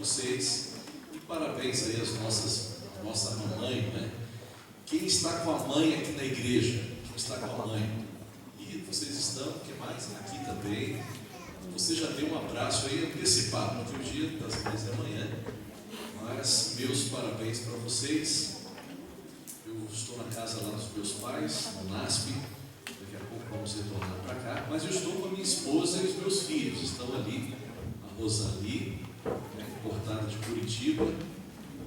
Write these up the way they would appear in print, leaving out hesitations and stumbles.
vocês. E parabéns aí às nossa mamãe, né? Quem está com a mãe aqui na igreja? Quem está com a mãe? E vocês estão, o que mais? Aqui também. Você já deu um abraço aí antecipado, porque o dia das mães é amanhã. Mas meus parabéns para vocês. Eu estou na casa lá dos meus pais, no NASP. Daqui a pouco vamos retornar para cá. Mas eu estou com a minha esposa e os meus filhos. Estão ali, a Rosali, importada de Curitiba,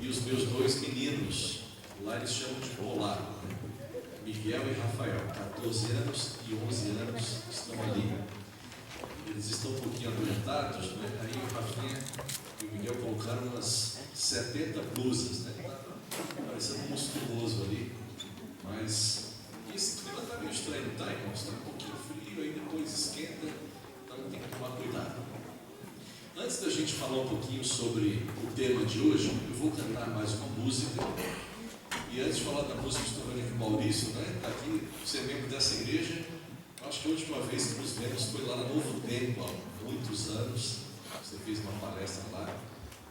e os meus dois meninos. Lá eles chamam de polaco, né? Miguel e Rafael, 14 anos e 11 anos, estão ali. Eles estão um pouquinho adoentados, né? Aí o Rafinha e o Miguel colocaram umas 70 blusas, né? Tá parecendo monstruoso ali. Mas esse clima está meio estranho, tá, irmãos? Está um pouquinho frio, aí depois esquenta, então tem que tomar cuidado. Antes da gente falar um pouquinho sobre o tema de hoje, eu vou cantar mais uma música. E antes de falar da música, estou vendo aqui o Maurício, né? Está aqui, você é membro dessa igreja. Acho que a última vez que nos vemos foi lá no Novo Tempo, há muitos anos. Você fez uma palestra lá.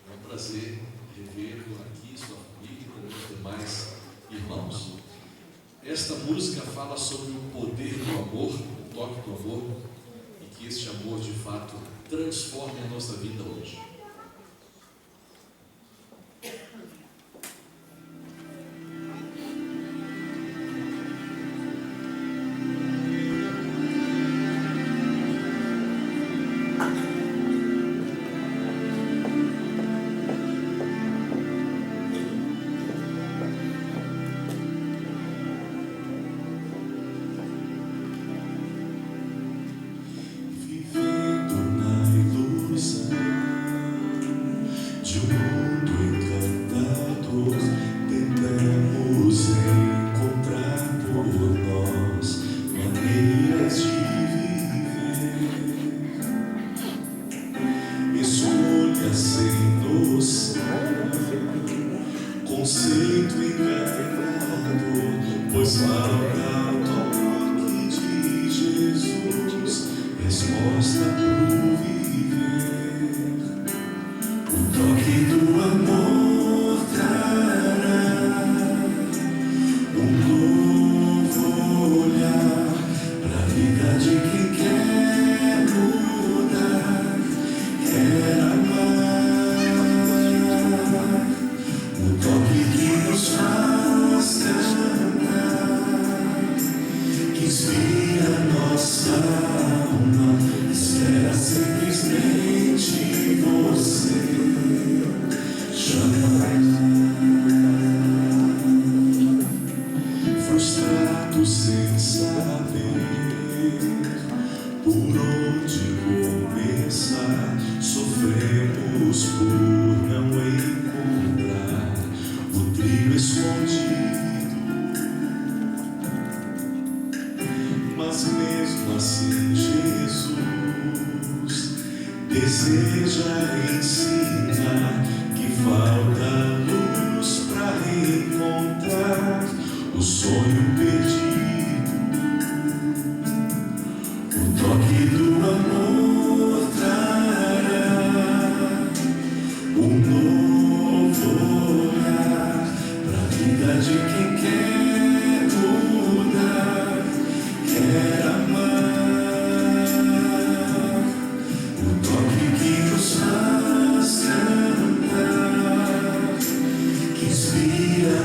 É um prazer revê-lo aqui, sua família e os demais irmãos. Esta música fala sobre o poder do amor, o toque do amor, e que este amor de fato transforme a nossa vida hoje.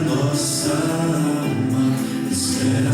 Nossa alma espera.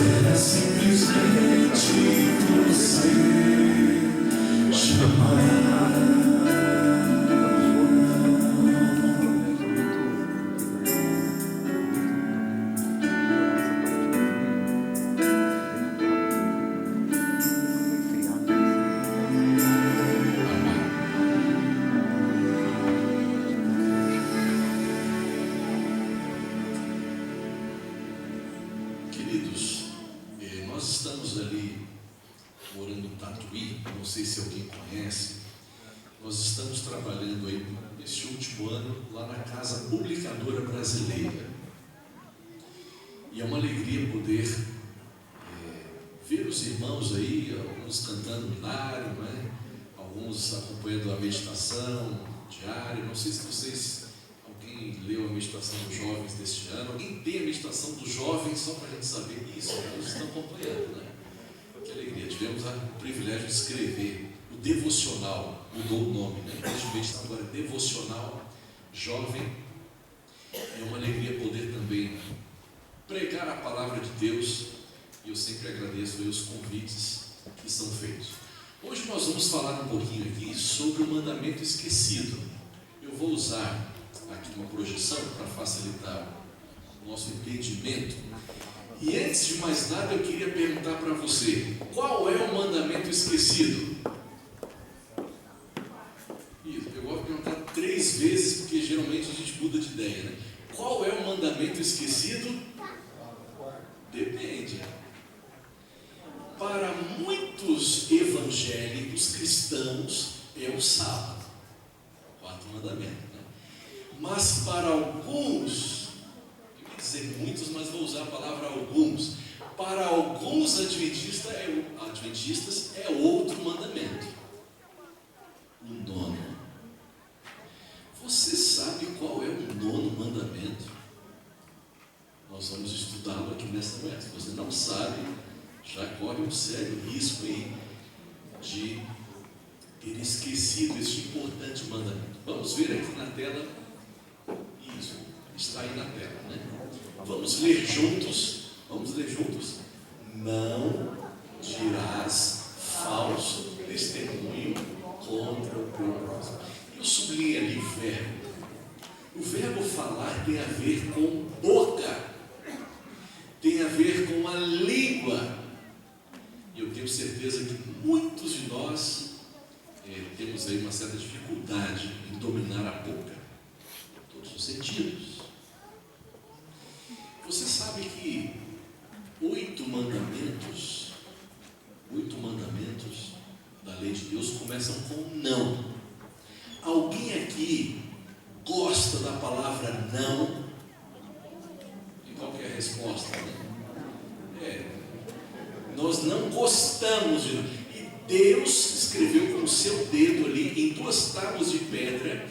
Era simplesmente você chamar. Queridos, nós estamos ali morando em Tatuí, não sei se alguém conhece. Nós estamos trabalhando aí neste último ano lá na Casa Publicadora Brasileira. E é uma alegria poder ver os irmãos aí, alguns cantando binário, né? Alguns acompanhando a meditação diária. Não sei se vocês, alguém leu a meditação dos jovens deste ano. Alguém tem a meditação dos jovens, só para a gente saber isso, eles estão acompanhando, né? Que alegria, tivemos o privilégio de escrever o devocional, mudou o nome, né? Desde meditação agora é devocional jovem. É uma alegria poder também pregar a palavra de Deus, e eu sempre agradeço aí os convites que são feitos. Hoje nós vamos falar um pouquinho aqui sobre o mandamento esquecido. Eu vou usar aqui uma projeção para facilitar o nosso entendimento. E antes de mais nada, eu queria perguntar para você: qual é o mandamento esquecido? Isso, eu gosto de perguntar 3 vezes, porque geralmente a gente muda de ideia, né? Qual é o mandamento esquecido? Depende. Para muitos evangélicos cristãos é o sábado, o 4º mandamento, né? Mas para alguns, eu ia dizer muitos, mas vou usar a palavra alguns. Para alguns adventistas é outro mandamento, o 9º. Você sabe qual é o 9º mandamento? Nós vamos estudá-lo aqui nessa manhã. Se você não sabe, já corre um sério risco aí de ter esquecido este importante mandamento. Vamos ver aqui na tela. Isso, está aí na tela, né? Vamos ler juntos. Não dirás falso testemunho contra o teu próximo. Eu sublinhei ali o verbo. O verbo falar tem a ver com boca, tem a ver com a língua. E eu tenho certeza que muitos de nós temos aí uma certa dificuldade em dominar a boca, em todos os sentidos. Você sabe que 8 mandamentos da lei de Deus começam com não. Alguém aqui gosta da palavra não? E qual que é a resposta? Nós não gostamos de não. E Deus escreveu com o seu dedo ali em 2 tábuas de pedra.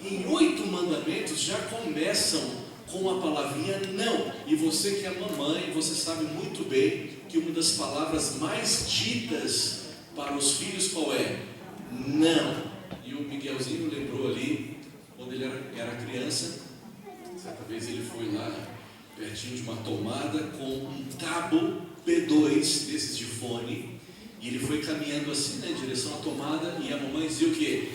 Em 8 mandamentos já começam com a palavrinha não. E você que é mamãe, você sabe muito bem que uma das palavras mais ditas para os filhos qual é? Não. E o Miguelzinho lembrou ali, quando ele era criança, certa vez ele foi lá pertinho de uma tomada com um cabo P2 desses de fone, e ele foi caminhando assim, né, em direção à tomada, e a mamãe dizia o quê?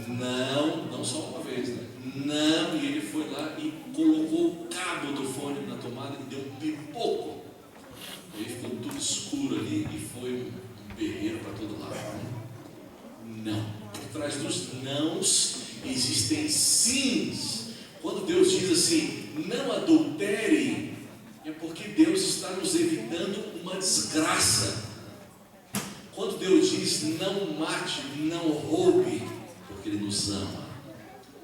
Não só uma vez, né? Não, e ele foi lá e colocou o cabo do fone na tomada e deu um pipoco. E aí ficou tudo escuro ali e foi um berreiro para todo lado, né? Não. Por trás dos nãos existem sims. Quando Deus diz assim, não adultere, é porque Deus está nos evitando uma desgraça. Quando Deus diz não mate, não roube, porque Ele nos ama.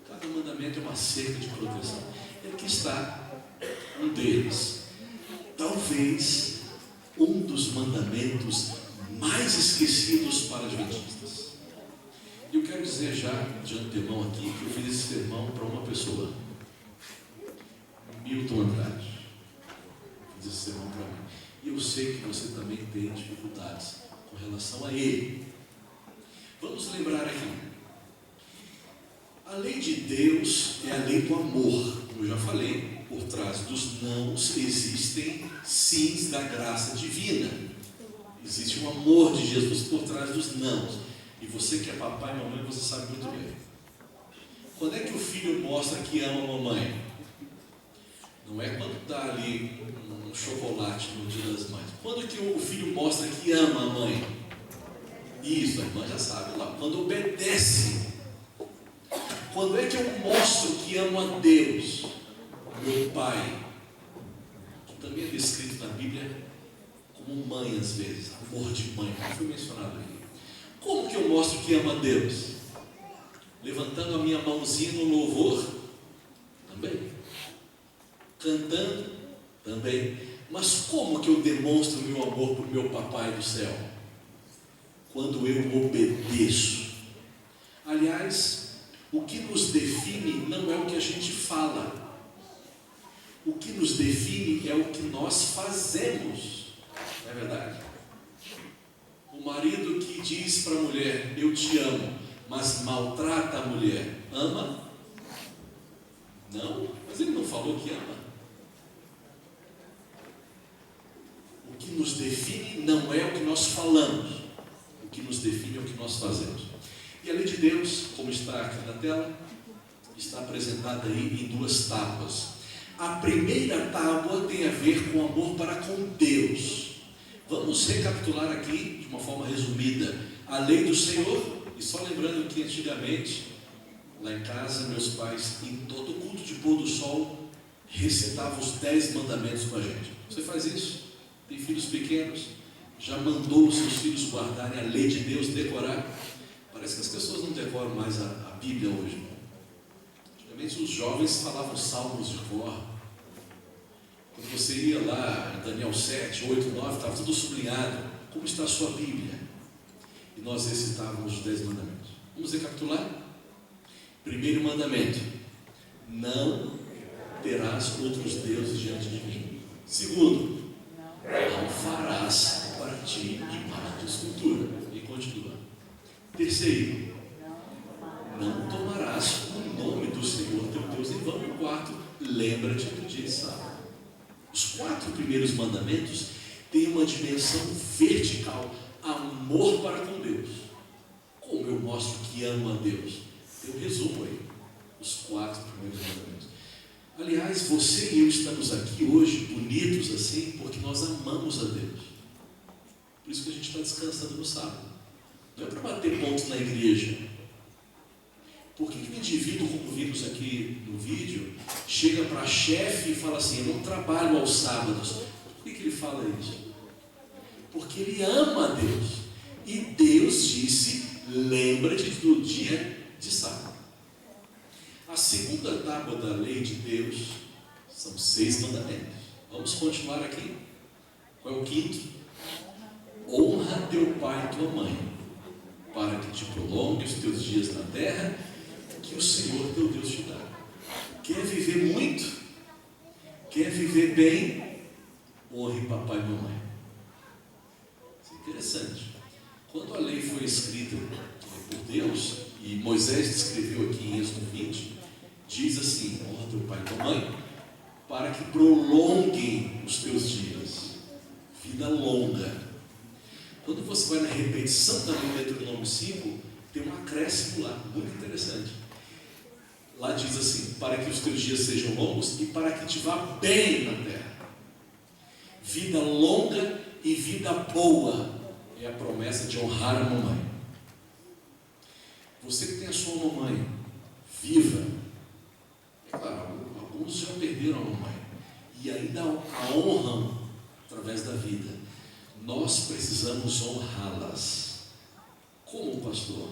Cada mandamento é uma cerca de proteção. E aqui está um deles. Talvez um dos mandamentos mais esquecidos para adventistas. E eu quero dizer já de antemão aqui que eu fiz esse sermão para uma pessoa, Milton Andrade. Fiz esse sermão para mim. E eu sei que você também tem dificuldades com relação a ele. Vamos lembrar aqui. A lei de Deus é a lei do amor, como eu já falei. por trás dos nãos existem sims da graça divina. Existe um amor de Jesus por trás dos nãos. E você que é papai e mamãe, você sabe muito bem. Quando é que o filho mostra que ama a mamãe? Não é quando dá ali um chocolate no Dia das Mães. Quando que o filho mostra que ama a mãe? Isso, a irmã já sabe lá. Quando obedece. Quando é que eu mostro que amo a Deus, meu Pai, que também é descrito na Bíblia como mãe às vezes, amor de mãe, como foi mencionado aqui. Como que eu mostro que amo a Deus? Levantando a minha mãozinha no louvor? Também. Cantando? Também. Mas como que eu demonstro o meu amor para o meu papai do céu? Quando eu obedeço. Aliás, o que nos define não é o que a gente fala. O que nos define é o que nós fazemos. Não é verdade? O marido que diz para a mulher, eu te amo, mas maltrata a mulher, ama? Não, mas ele não falou que ama. O que nos define não é o que nós falamos. O que nos define é o que nós fazemos. E a lei de Deus, como está aqui na tela, está apresentada aí em duas tábuas. A primeira tábua tem a ver com amor para com Deus. Vamos recapitular aqui, de uma forma resumida, a lei do Senhor. E só lembrando que antigamente, lá em casa, meus pais, em todo culto de pôr do sol, recitavam os 10 mandamentos com a gente. Você faz isso? Tem filhos pequenos? Já mandou os seus filhos guardarem a lei de Deus, decorar? Parece que as pessoas não decoram mais a Bíblia hoje. Antigamente os jovens falavam salmos de cor. Quando você ia lá em Daniel 7, 8, 9, estava tudo sublinhado. Como está a sua Bíblia? E nós recitávamos os 10 mandamentos. Vamos recapitular? Primeiro mandamento: não terás outros deuses diante de mim. Segundo: não farás para ti imagem de escultura. E continua. Terceiro: não tomarás o nome do Senhor teu Deus em vão. E quarto: lembra-te do dia de sábado. Os 4 primeiros mandamentos têm uma dimensão vertical, amor para com Deus. Como eu mostro que amo a Deus? Eu resumo aí os 4 primeiros mandamentos. Aliás, você e eu estamos aqui hoje bonitos assim porque nós amamos a Deus. Por isso que a gente está descansando no sábado. Não é para bater pontos na igreja. Por que um indivíduo, como vimos aqui no vídeo, chega para a chefe e fala assim, eu não trabalho aos sábados? Por que ele fala isso? Porque ele ama a Deus. E Deus disse, lembra-te do dia de sábado. A segunda tábua da lei de Deus são 6 mandamentos. Vamos continuar aqui. Qual é o quinto? Honra teu pai e tua mãe, para que te prolongue os teus dias na terra, que o Senhor teu Deus te dá. Quer viver muito? Quer viver bem? Honre papai e mamãe. Isso é interessante. Quando a lei foi escrita por Deus, e Moisés descreveu aqui em Êxodo 20, diz assim, honra teu pai e tua mãe, para que prolonguem os teus dias. Vida longa. Quando você vai na repetição da lei de Deuteronômio 5, tem um acréscimo lá, muito interessante. Lá diz assim, para que os teus dias sejam longos e para que te vá bem na terra. Vida longa e vida boa é a promessa de honrar a mamãe. Você que tem a sua mamãe viva, é claro, alguns já perderam a mamãe e ainda a honram através da vida. Nós precisamos honrá-las. Como, pastor?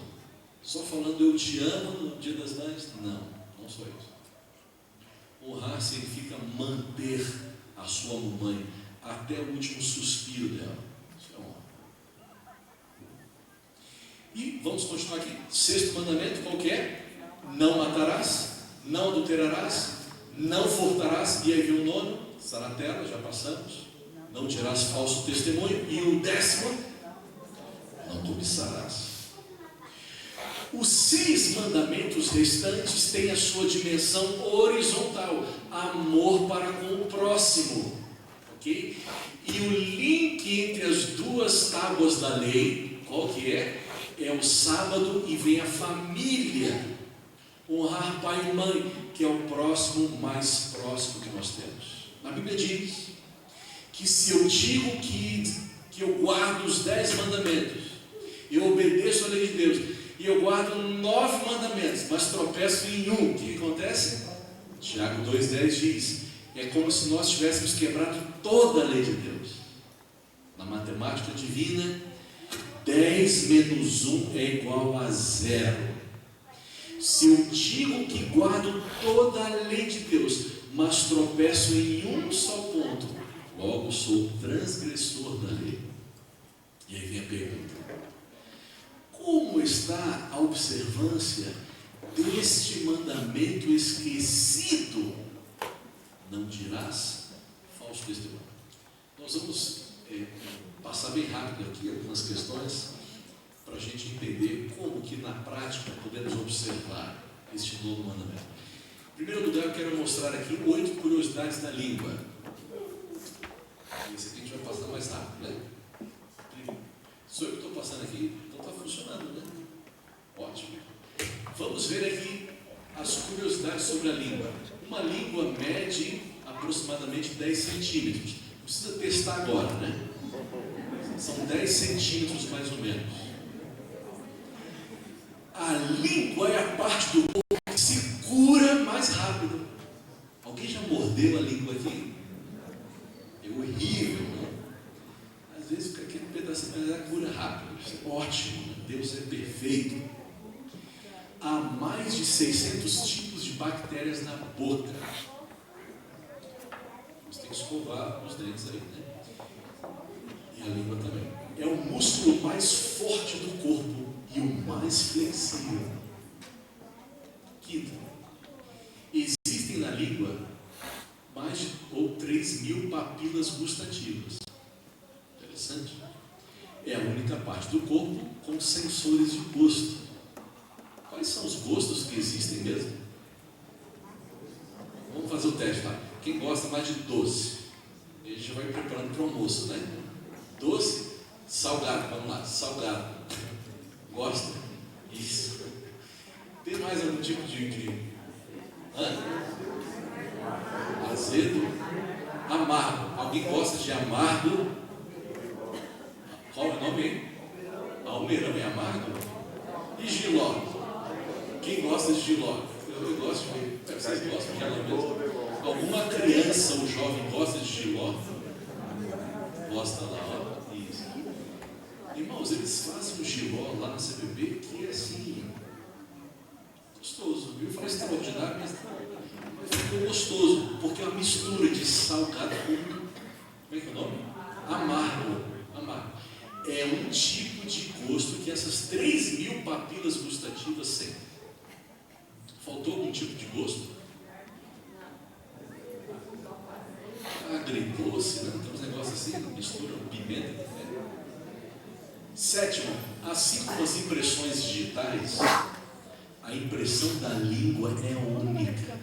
Só falando eu te amo no dia das mães? Não, não só isso. Honrar significa manter a sua mamãe até o último suspiro dela. Isso é honra. E vamos continuar aqui. 6º mandamento, qual que é? Não matarás, não adulterarás, não furtarás. E aí vem o 9º, está na tela, já passamos. Não dirás falso testemunho. E o 10º, não cobiçarás. Os 6 mandamentos restantes têm a sua dimensão horizontal, amor para com o próximo, ok? E o link entre as 2 tábuas da lei, qual que é? É o sábado e vem a família, honrar pai e mãe, que é o próximo mais próximo que nós temos. A Bíblia diz que se eu digo que eu guardo os 10 mandamentos, eu obedeço a lei de Deus, e eu guardo 9 mandamentos, mas tropeço em um, o que acontece? Tiago 2,10 diz, é como se nós tivéssemos quebrado toda a lei de Deus. Na matemática divina, 10 menos 1 é igual a 0. Se eu digo que guardo toda a lei de Deus, mas tropeço em um só ponto, logo sou transgressor da lei. E aí vem a pergunta: como está a observância deste mandamento esquecido? Não dirás falso testemunho. Nós vamos passar bem rápido aqui algumas questões para a gente entender como que na prática podemos observar este novo mandamento. Em primeiro lugar, eu quero mostrar aqui 8 curiosidades da língua. Esse aqui a gente vai passar mais rápido, né? Sou eu que estou passando aqui, então está funcionando, né? Ótimo. Vamos ver aqui as curiosidades sobre a língua. Uma língua mede aproximadamente 10 centímetros. Não precisa testar agora, né? São 10 centímetros mais ou menos. A língua é a parte do corpo que se cura mais rápido. Alguém já mordeu a língua aqui? É horrível, né? Às vezes fica aquele pedacinho, mas ela cura rápido. Isso é ótimo. Deus é perfeito. Há mais de 600 tipos de bactérias na boca. Você tem que escovar os dentes aí, né? E a língua também. É o músculo mais forte do corpo e o mais flexível. Quinto, existem na língua mais de 3.000 papilas gustativas. Interessante. É a única parte do corpo com sensores de gosto. Quais são os gostos que existem mesmo? Vamos fazer o teste, tá? Quem gosta mais de doce? A gente já vai preparando para o almoço, né? Doce, salgado, vamos lá, salgado. Gosta? Isso. Tem mais algum tipo de azedo? Amargo. Alguém gosta de amargo? Qual é o nome aí? Almeirão é amargo? E giló? Quem gosta de giló? Eu gosto de... Vocês gostam de giló mesmo? Alguma criança ou jovem gosta de giló? Gosta lá, ó. Isso. Irmãos, eles fazem um giló lá na CBB que é assim, gostoso, viu? Fala extraordinário, mas ficou gostoso, porque é uma mistura de salgado com, como é que é o nome? Amargo. É um tipo de gosto que essas 3.000 papilas gustativas sentem. Faltou algum tipo de gosto? Agridoce, né? Tem uns negócios assim, mistura pimenta. Né? Sétimo, assim como as impressões digitais, a impressão da língua é única.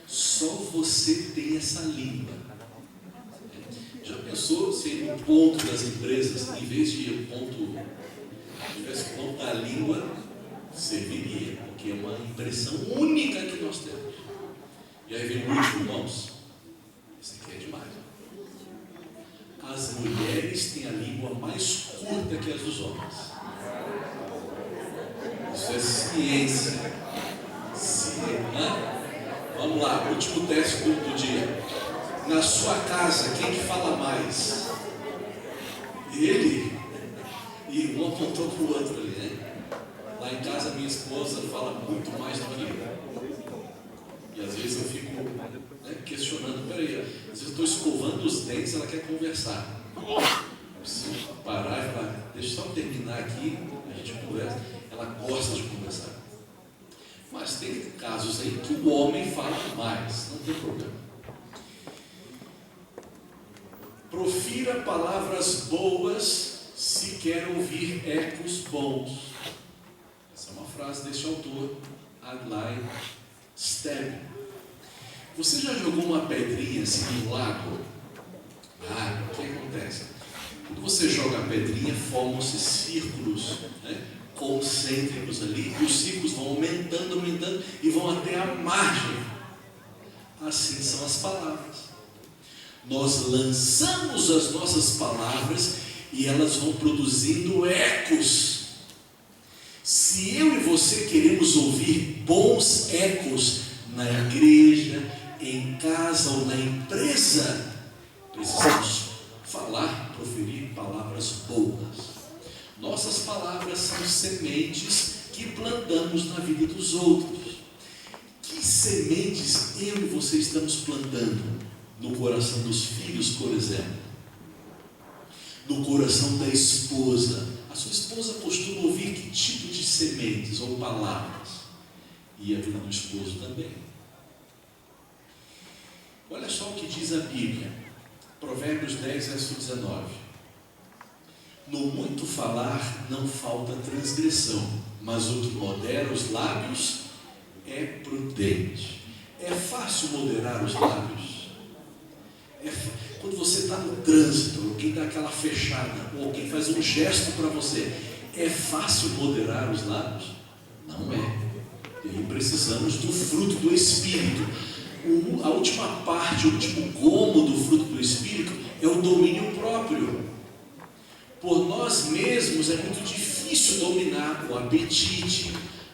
Só você tem essa língua. Já pensou se no ponto das empresas, em vez de tivesse ponto da língua, serviria, porque é uma impressão única que nós temos. E aí vem o último, irmãos. Esse aqui é demais. As mulheres têm a língua mais curta que as dos homens. Isso é ciência. Vamos lá, último teste do dia. Na sua casa, quem que fala mais? Ele. E um apontou para o outro ali, né? Lá em casa, minha esposa fala muito mais do que eu. E às vezes eu fico questionando, peraí, às vezes eu estou escovando os dentes, ela quer conversar. Eu preciso parar e falar, deixa eu só terminar aqui, a gente conversa. Ela gosta de conversar. Mas tem casos aí que o homem fala mais, não tem problema. Profira palavras boas se quer ouvir ecos bons. Essa é uma frase deste autor, Adlai Stebbing. Você já jogou uma pedrinha assim no lago? O que acontece? Quando você joga a pedrinha, formam-se círculos, né, concêntricos ali, e os círculos vão aumentando, aumentando, e vão até a margem. Assim são as palavras. Nós lançamos as nossas palavras e elas vão produzindo ecos. Se eu e você queremos ouvir bons ecos na igreja, em casa ou na empresa, precisamos falar, proferir palavras boas. Nossas palavras são sementes que plantamos na vida dos outros. Que sementes eu e você estamos plantando no coração dos filhos, por exemplo? No coração da esposa. A sua esposa costuma ouvir que tipo de sementes ou palavras? E a vida do esposo também. Olha só o que diz a Bíblia. Provérbios 10, verso 19. No muito falar não falta transgressão, mas o que modera os lábios é prudente. É fácil moderar os lábios. Quando você está no trânsito, alguém dá aquela fechada, ou alguém faz um gesto para você, é fácil moderar os lábios? Não é. E aí precisamos do fruto do Espírito. A última parte, o último gomo do fruto do Espírito é o domínio próprio. Por nós mesmos é muito difícil dominar o apetite,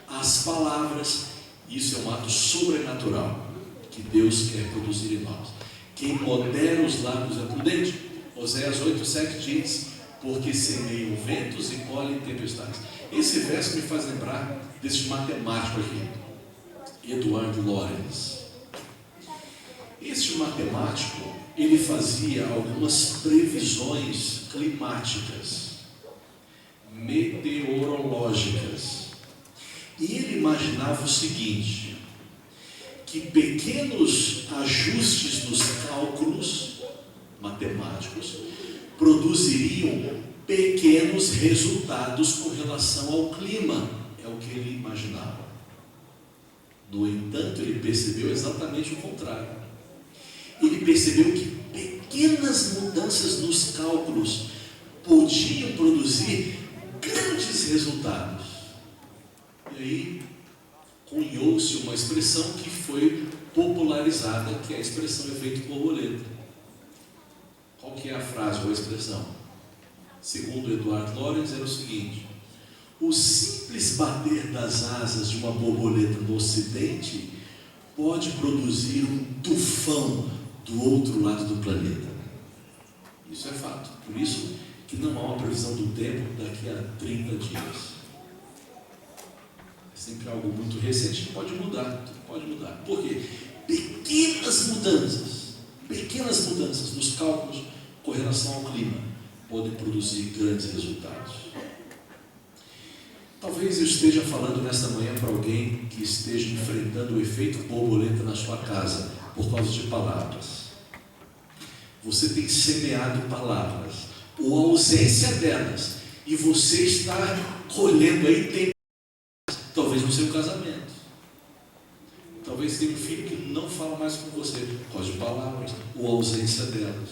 as palavras. Isso é um ato sobrenatural que Deus quer produzir em nós. Quem modera os lábios é prudente. Oséias 8,7 diz: porque semeiam ventos e colhem tempestades. Esse verso me faz lembrar desse matemático aqui, Edward Lorenz. Este matemático, ele fazia algumas previsões climáticas, meteorológicas, e ele imaginava o seguinte: que pequenos ajustes nos cálculos matemáticos produziriam pequenos resultados com relação ao clima. É o que ele imaginava. No entanto, ele percebeu exatamente o contrário. Ele percebeu que pequenas mudanças nos cálculos podiam produzir grandes resultados. E aí cunhou-se uma expressão que foi popularizada, que é a expressão efeito borboleta. Qual que é a frase ou a expressão? Segundo Edward Lorenz, era o seguinte: o simples bater das asas de uma borboleta no ocidente pode produzir um tufão do outro lado do planeta. Isso é fato. Por isso que não há uma previsão do tempo daqui a 30 dias. É sempre algo muito recente, pode mudar. Pode mudar. Por quê? Pequenas mudanças nos cálculos com relação ao clima podem produzir grandes resultados. Talvez eu esteja falando nesta manhã para alguém que esteja enfrentando o efeito borboleta na sua casa por causa de palavras. Você tem semeado palavras, ou a ausência delas, e você está colhendo aí tempestades, talvez no seu casamento. Talvez tenha um filho que não fala mais com você por causa de palavras, ou a ausência delas.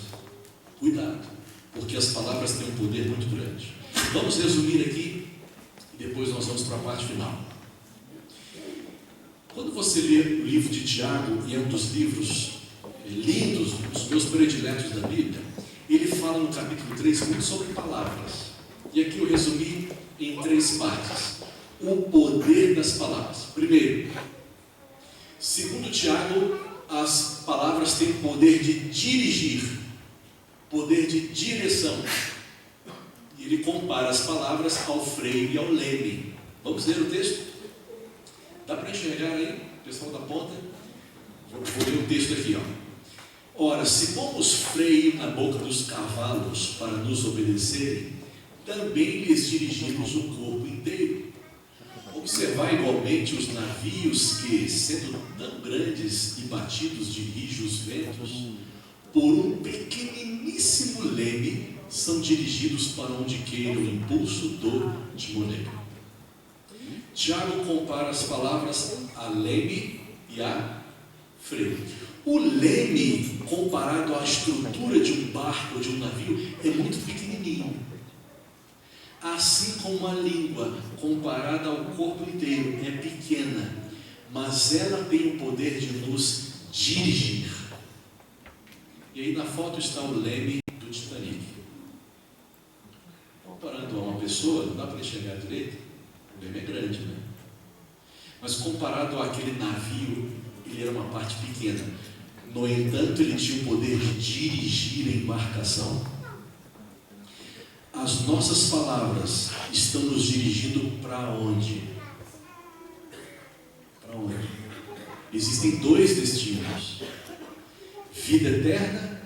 Cuidado, porque as palavras têm um poder muito grande. Vamos resumir aqui e depois nós vamos para a parte final. Quando você lê o livro de Tiago, e é um dos livros lindos, os meus prediletos da Bíblia, ele fala no capítulo 3 muito sobre palavras. E aqui eu resumi em 3 partes. O poder das palavras. Primeiro, segundo Tiago, as palavras têm o poder de dirigir, poder de direção. E ele compara as palavras ao freio e ao leme. Vamos ler o texto? Dá para enxergar aí, pessoal da ponta? Vou ler o texto aqui, ó. Ora, se pomos freio na boca dos cavalos para nos obedecerem, também lhes dirigimos o corpo inteiro. Observar igualmente os navios que, sendo tão grandes e batidos de rijos ventos, por um pequeniníssimo leme, são dirigidos para onde queira o impulso do timoneiro. Tiago compara as palavras a leme e a freio. O leme, comparado à estrutura de um barco ou de um navio, é muito pequenininho. Assim como a língua, comparada ao corpo inteiro, é pequena, mas ela tem o poder de nos dirigir. E aí na foto está o leme do Titanic. Comparando a uma pessoa, não dá para enxergar direito, o leme é grande, né? Mas comparado àquele navio, ele era uma parte pequena. No entanto, ele tinha o poder de dirigir a embarcação. As nossas palavras estão nos dirigindo para onde? Para onde? Existem dois destinos: vida eterna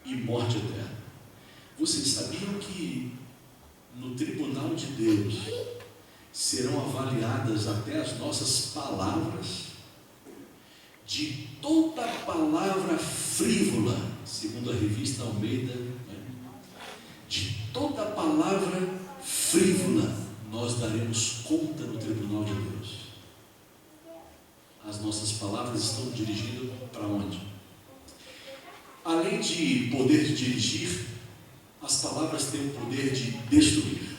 e morte eterna. Vocês sabiam que no tribunal de Deus serão avaliadas até as nossas palavras? De toda palavra frívola, segundo a revista Almeida, de toda palavra frívola, nós daremos conta no tribunal de Deus. As nossas palavras estão dirigindo para onde? Além de poder de dirigir, as palavras têm o poder de destruir.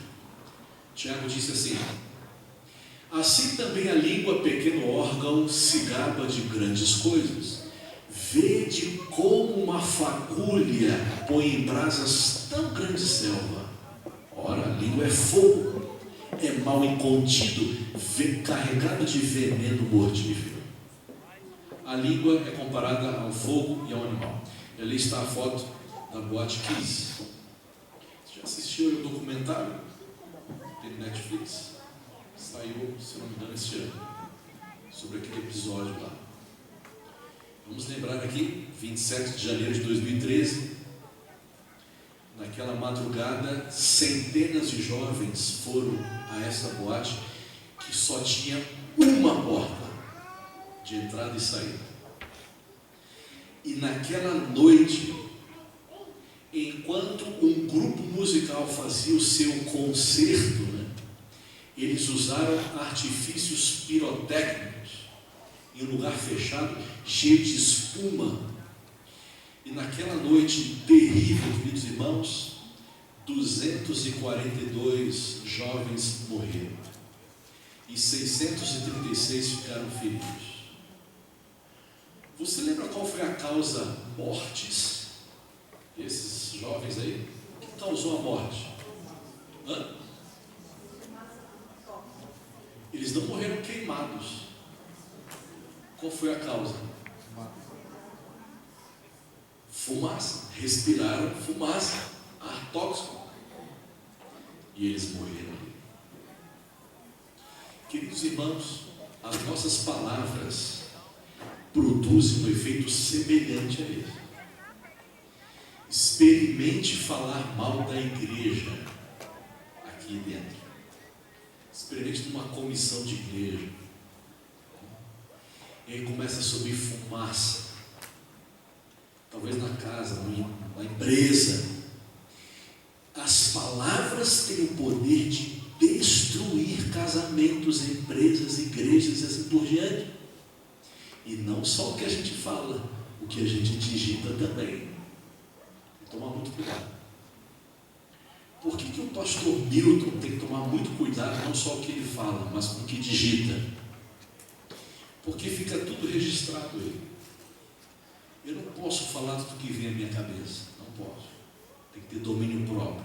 Tiago disse assim: assim também a língua, pequeno órgão, se gaba de grandes coisas. Vede como uma fagulha põe em brasas tão grande selva. Ora, a língua é fogo, é mal incontido, carregado de veneno mortífero. A língua é comparada ao fogo e ao animal. E ali está a foto da Boate Kiss. Você já assistiu o documentário? Tem Netflix? Saiu, se não me engano, este ano, sobre aquele episódio lá. Vamos lembrar aqui, 27 de janeiro de 2013, naquela madrugada, centenas de jovens foram a essa boate que só tinha uma porta de entrada e saída. E naquela noite, enquanto um grupo musical fazia o seu concerto, eles usaram artifícios pirotécnicos em um lugar fechado, cheio de espuma. E naquela noite terrível, queridos irmãos, 242 jovens morreram e 636 ficaram feridos. Você lembra qual foi a causa mortis desses jovens aí? O que causou a morte? Eles não morreram queimados. Qual foi a causa? Fumaça. Respiraram fumaça, ar tóxico, e eles morreram ali. Queridos irmãos, as nossas palavras produzem um efeito semelhante a esse. Experimente falar mal da igreja aqui dentro. Experimente numa comissão de igreja. E aí começa a subir fumaça. Talvez na casa, na empresa. As palavras têm o poder de destruir casamentos, empresas, igrejas e assim por diante. E não só o que a gente fala, o que a gente digita também. Tem que tomar muito cuidado. Por que o pastor Milton tem que tomar muito cuidado, não só o que ele fala, mas com o que digita? Porque fica tudo registrado aí. Eu não posso falar tudo que vem à minha cabeça, não posso. Tem que ter domínio próprio.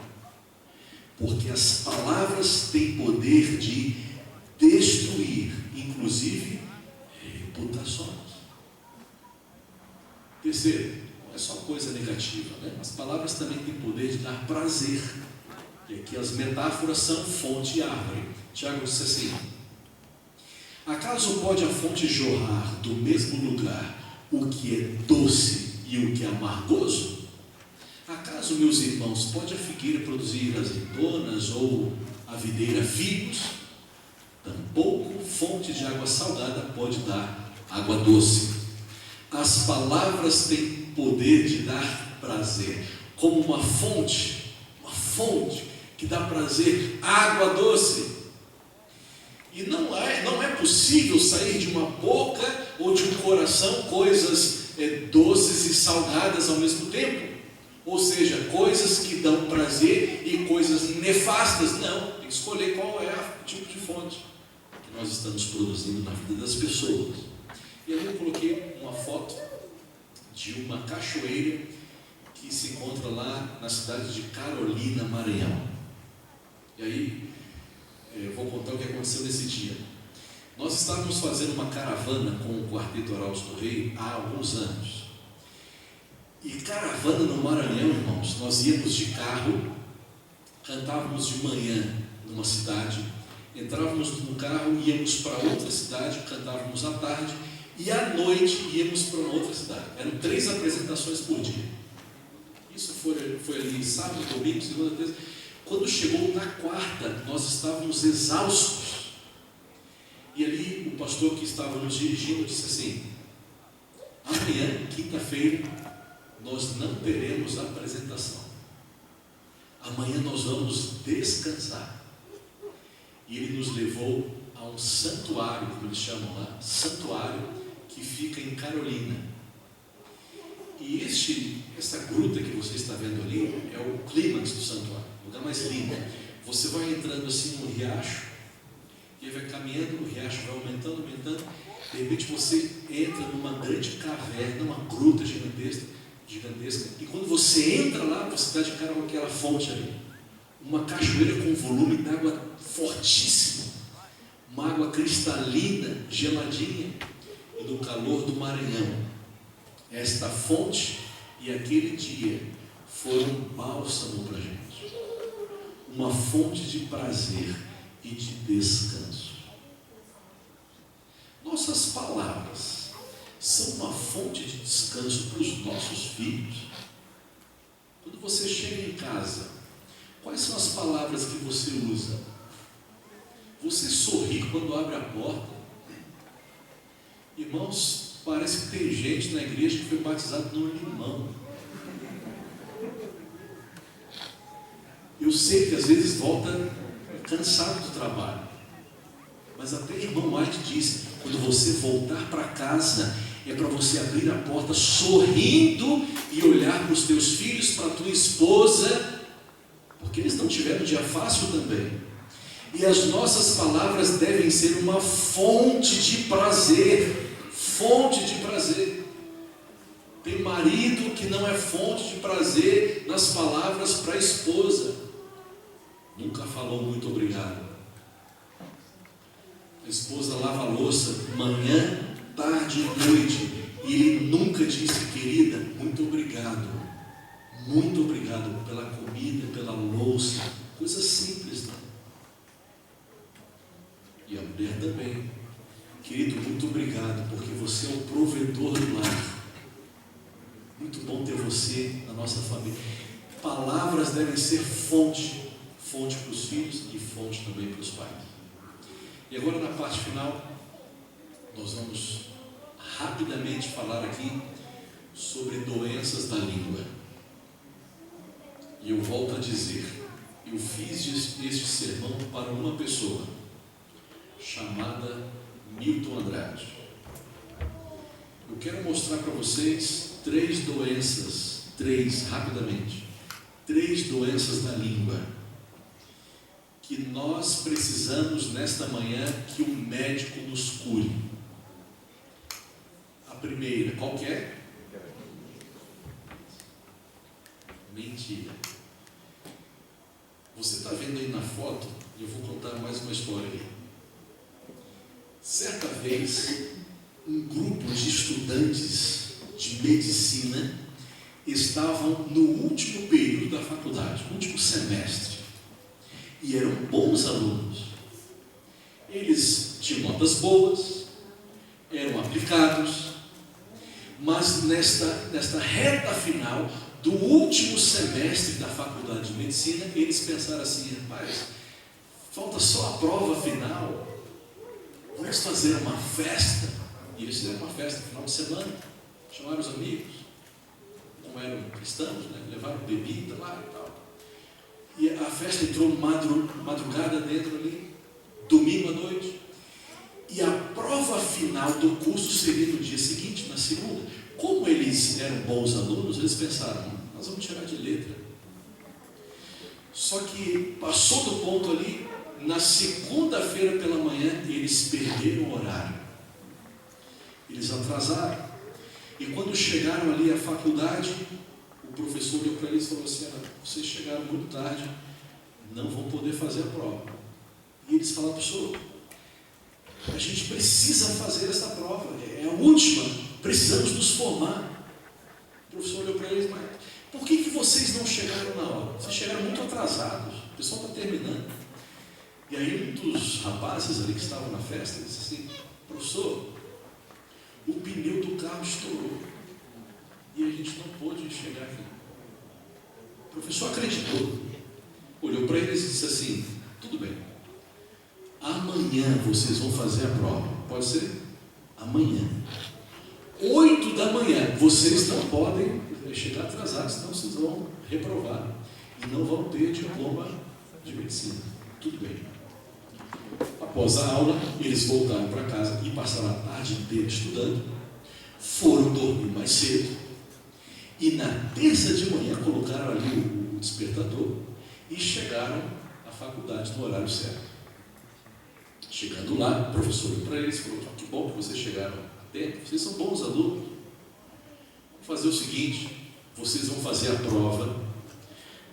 Porque as palavras têm poder de destruir, inclusive reputações. Terceiro, não é só coisa negativa, né? As palavras também têm poder de dar prazer. E aqui as metáforas são fonte e árvore. Tiago disse assim: acaso pode a fonte jorrar do mesmo lugar o que é doce e o que é amargoso? Acaso, meus irmãos, pode a figueira produzir azeitonas ou a videira figos? Tampouco fonte de água salgada pode dar água doce. As palavras têm poder de dar prazer, como uma fonte que dá prazer, água doce. E não é possível sair de uma boca ou de um coração coisas doces e salgadas ao mesmo tempo. Ou seja, coisas que dão prazer e coisas nefastas. Não, tem que escolher qual é o tipo de fonte que nós estamos produzindo na vida das pessoas. E aí eu coloquei uma foto de uma cachoeira que se encontra lá na cidade de Carolina, Maranhão. E aí eu vou contar o que aconteceu nesse dia. Nós estávamos fazendo uma caravana com o Quarteto Arautos do Rei há alguns anos. E caravana no Maranhão, irmãos, nós íamos de carro, cantávamos de manhã numa cidade, entrávamos no carro, íamos para outra cidade, cantávamos à tarde, e à noite íamos para uma outra cidade. Eram 3 apresentações por dia. Isso foi ali sábado, domingo, segunda, terça. Quando chegou na quarta, nós estávamos exaustos. E ali o pastor que estava nos dirigindo disse assim: amanhã, quinta-feira, nós não teremos apresentação. Amanhã nós vamos descansar. E ele nos levou a um santuário, como eles chamam lá, santuário, que fica em Carolina. E essa gruta que você está vendo ali é o clímax do santuário, o lugar mais lindo. Você vai entrando assim no riacho, e vai caminhando, o riacho vai aumentando, de repente você entra numa grande caverna, uma gruta gigantesca, e quando você entra lá, você dá de cara com aquela fonte ali, uma cachoeira com volume de água fortíssimo, uma água cristalina, geladinha, e no calor do Maranhão. Esta fonte e aquele dia foram um bálsamo para a gente, uma fonte de prazer e de descanso. Nossas palavras são uma fonte de descanso para os nossos filhos. Quando você chega em casa, quais são as palavras que você usa? Você sorri quando abre a porta? Irmãos, parece que tem gente na igreja que foi batizado no limão. Eu sei que às vezes volta cansado do trabalho, mas até irmão White disse: quando você voltar para casa, é para você abrir a porta sorrindo e olhar para os teus filhos, para a tua esposa, porque eles não tiveram um dia fácil também. E as nossas palavras devem ser uma fonte de prazer, fonte de prazer. Tem marido que não é fonte de prazer nas palavras para a esposa, nunca falou muito obrigado. A esposa lava a louça manhã, tarde e noite, e ele nunca disse: querida, muito obrigado pela comida, pela louça, coisa simples, não? E a mulher também: querido, muito obrigado, porque você é o provedor do lar, muito bom ter você na nossa família. Palavras devem ser fonte para os filhos e fonte também para os pais. E agora, na parte final, nós vamos rapidamente falar aqui sobre doenças da língua. E eu volto a dizer, eu fiz este sermão para uma pessoa chamada Milton Andrade. Eu quero mostrar para vocês 3 doenças, rapidamente, 3 doenças da língua que nós precisamos nesta manhã que o médico nos cure. A primeira, qual que é? Mentira. Você está vendo aí na foto, e eu vou contar mais uma história aí. Certa vez, um grupo de estudantes de medicina estavam no último período da faculdade, no último semestre. E eram bons alunos. Eles tinham notas boas, eram aplicados, mas nesta reta final do último semestre da faculdade de medicina, eles pensaram assim: rapaz, falta só a prova final, vamos fazer uma festa. E eles fizeram uma festa no final de semana, chamaram os amigos, não eram cristãos, né? Levaram bebida lá e tal. E a festa entrou madrugada dentro ali, domingo à noite, prova final do curso seria no dia seguinte, na segunda. Como eles eram bons alunos, eles pensaram, nós vamos tirar de letra. Só que passou do ponto ali, na segunda-feira pela manhã, eles perderam o horário. Eles atrasaram. E quando chegaram ali à faculdade, o professor olhou para eles e falou assim, vocês chegaram muito tarde, não vão poder fazer a prova. E eles falaram, professor, a gente precisa fazer essa prova, é a última, precisamos nos formar. O professor olhou para eles, mas por que vocês não chegaram na hora? Vocês chegaram muito atrasados, o pessoal está terminando. E aí um dos rapazes ali que estavam na festa disse assim, professor, o pneu do carro estourou e a gente não pôde chegar aqui. O professor acreditou, olhou para eles e disse assim, tudo bem, amanhã vocês vão fazer a prova, pode ser? Amanhã, 8 da manhã, vocês não podem chegar atrasados, senão vocês vão reprovar e não vão ter diploma de medicina. Tudo bem. Após a aula, eles voltaram para casa e passaram a tarde inteira estudando, foram dormir mais cedo e na terça de manhã colocaram ali o despertador e chegaram à faculdade no horário certo. Chegando lá, o professor olhou para eles e falou, que bom que vocês chegaram a tempo, vocês são bons alunos. Vou fazer o seguinte, vocês vão fazer a prova,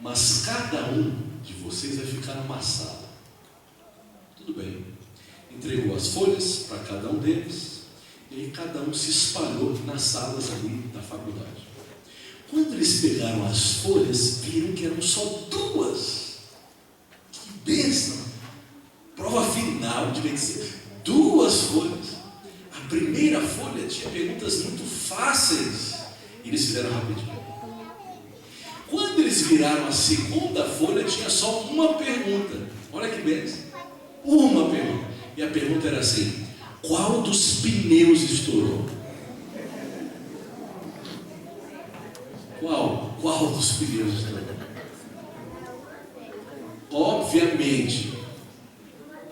mas cada um de vocês vai ficar numa sala. Tudo bem. Entregou as folhas para cada um deles, e aí cada um se espalhou nas salas ali da faculdade. Quando eles pegaram as folhas, viram que eram só 2. Que bênção! Prova final de medicina. 2 folhas. A primeira folha tinha perguntas muito fáceis. E eles fizeram rapidinho. Quando eles viraram a segunda folha, tinha só uma pergunta. Olha que bênção. Uma pergunta. E a pergunta era assim, qual dos pneus estourou? Qual dos pneus estourou? Obviamente,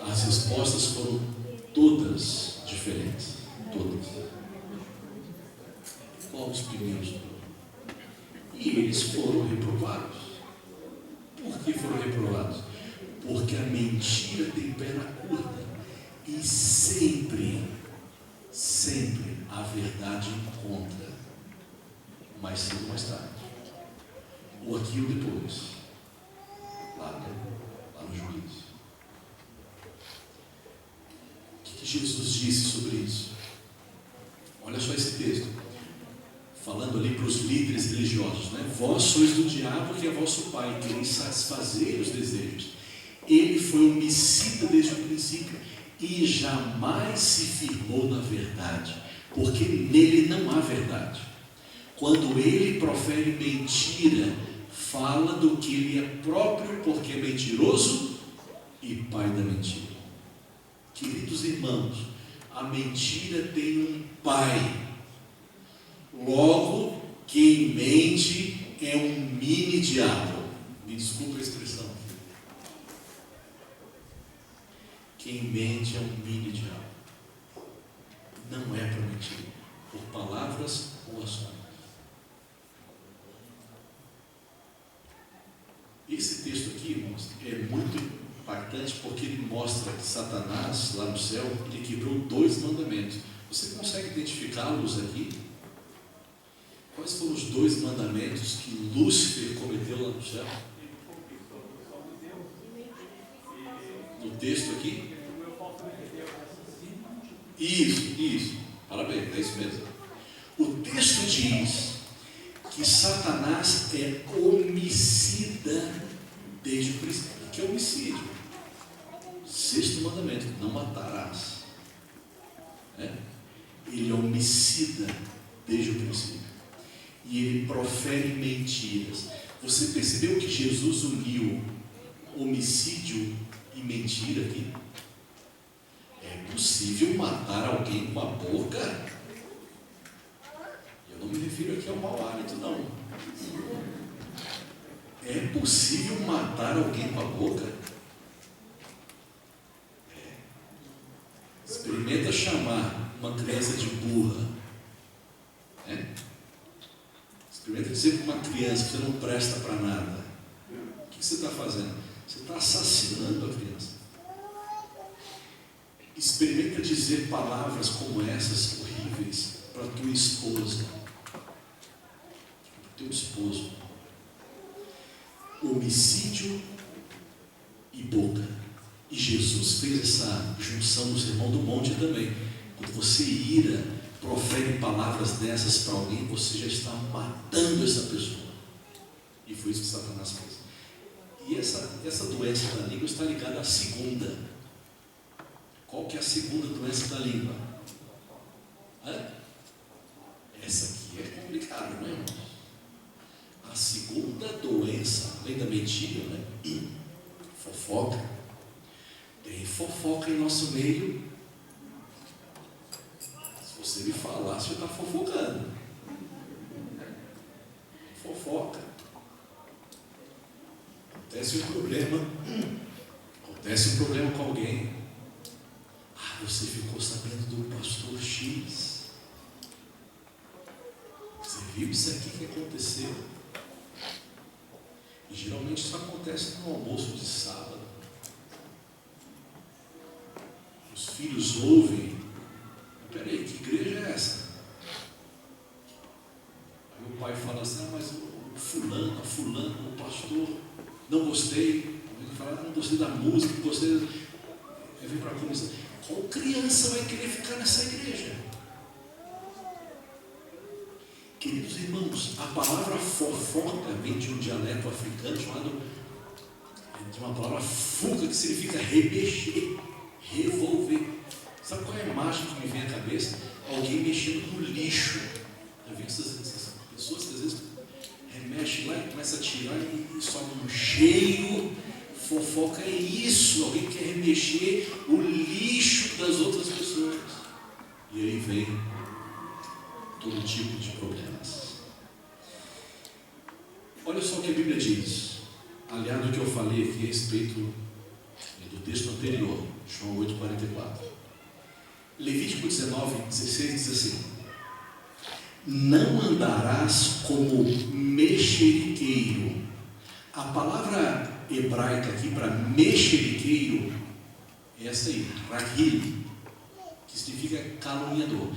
as respostas foram todas diferentes. Todas. Qual dos pneus estourou? E eles foram reprovados. Por que foram reprovados? Porque a mentira tem perna curta. E sempre a verdade encontra. Mais cedo ou mais tarde. Ou aqui ou depois. Lá no juízo. O que Jesus disse sobre isso? Olha só esse texto. Falando ali para os líderes religiosos, né? Vós sois do diabo, que é vosso pai, quereis satisfazer os desejos. Ele foi homicida desde o princípio e jamais se firmou na verdade, porque nele não há verdade. Quando ele profere mentira, fala do que ele é próprio, porque é mentiroso e pai da mentira. Queridos irmãos, a mentira tem um pai. Logo, quem mente é um mini diabo. Me desculpa a expressão. Quem mente é um mini diabo. Não é para mentir, por palavras ou ações. Esse texto aqui, irmãos, é muito impactante porque ele mostra que Satanás, lá no céu, ele quebrou 2 mandamentos. Você consegue identificá-los aqui? Quais foram os 2 mandamentos que Lúcifer cometeu lá no céu? No texto aqui? Isso. Parabéns, é isso mesmo. O texto diz que Satanás é homicida desde o princípio. O que é homicídio? 6º mandamento, não matarás. Ele é homicida desde o princípio. E ele profere mentiras. Você percebeu que Jesus uniu homicídio e mentira aqui? É possível matar alguém com a boca? Eu não me refiro aqui ao mau hálito, não. É possível matar alguém com a boca? Experimenta experimenta chamar uma criança de burra, né? Experimenta dizer para uma criança que você não presta para nada. O que você está fazendo? Você está assassinando a criança. Experimenta dizer palavras como essas horríveis para tua esposa, para teu esposo. Homicídio e boca. E Jesus fez essa junção no Sermão do Monte também. Quando você ira, profere palavras dessas para alguém, você já está matando essa pessoa. E foi isso que Satanás fez. E essa doença da língua está ligada à segunda. Qual que é a segunda doença da língua? Essa aqui é complicada, não é, irmãos? A segunda doença, além da mentira, né? Fofoca. Tem fofoca em nosso meio. Se você me falar, você está fofocando. Fofoca. Acontece um problema com alguém. Você ficou sabendo do pastor X. Você viu isso aqui que aconteceu? E geralmente isso acontece no almoço de sábado. Os filhos ouvem. Peraí, que igreja é essa? Aí o pai fala assim, mas o fulano, o pastor, não gostei. Ele fala, não gostei da música, não gostei. Aí vem para a comissão. Qual criança vai querer ficar nessa igreja? Queridos irmãos, a palavra fofoca vem de um dialeto africano chamado, de uma palavra fuga, que significa remexer, revolver. Sabe qual é a imagem que me vem à cabeça? Alguém mexendo no lixo. Já vi essas pessoas que às vezes remexem lá e começa a tirar e sobe um cheiro. Fofoca é isso, alguém quer remexer o lixo das outras pessoas. E aí vem todo tipo de problemas. Olha só o que a Bíblia diz, aliado ao que eu falei aqui a respeito do texto anterior, João 8,44. Levítico 19:16 diz assim: não andarás como mexeriqueiro. A palavra hebraica aqui para mexeriqueiro é essa aí, raghil, que significa caluniador.